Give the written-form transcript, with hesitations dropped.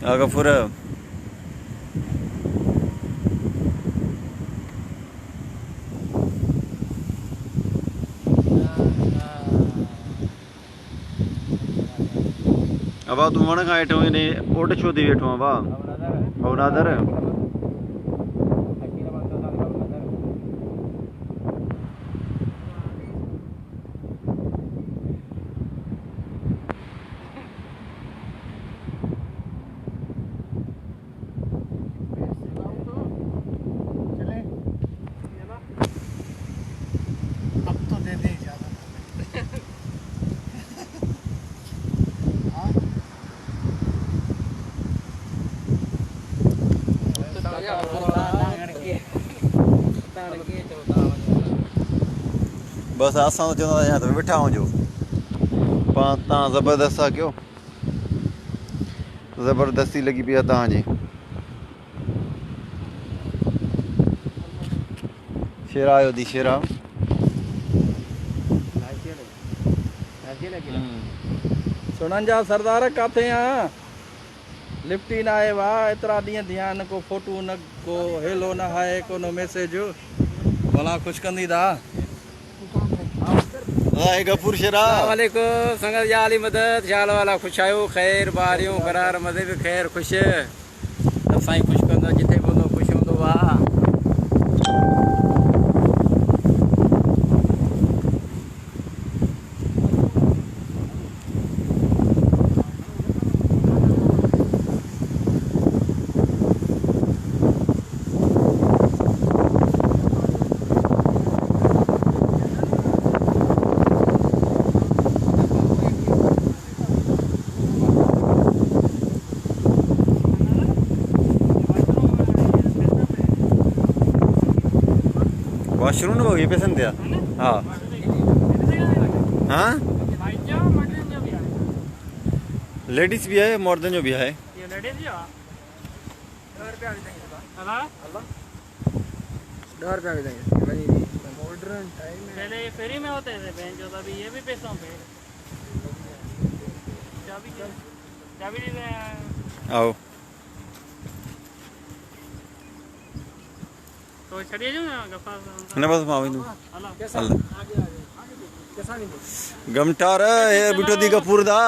गफूर अब तू वण खां हेठों ने ओट छो थी वेठो आहे भवनादर बस असां तो चवंदा या तो वेठा हुजो पाण तव्हां ज़बरदस्त आहे कयो ज़बरदस्ती लगी पई आहे तव्हांजी शेरा आयो थी शेरा सुनन जा सरदार काथे आ लिफ्ट ही ना आए वाह इतरा ॾींहं ध्यान को फोटो न को हेलो न है को न मैसेज भला खुश कंदी दा गफूर शेरा वालेकुम संगत या अली मदद शाल वाला खुश आयो खैर बारियों करार मज़े भी खैर खुश सब साईं खुश कंदो जिथे बंदो खुश हूंदो वाह वाशरूम न ये पैसे दिया हाँ हाँ लेडीज भी है मर्दन जो भी है मॉडर्न टाइम पहले ये फ्री में होते थे बहन जो अभी ये भी पैसों पे चाबी आओ तो छड़िए जो ना गफा न बस मां विंदु अल्लाह गमटार है बिठो दी गफूर दा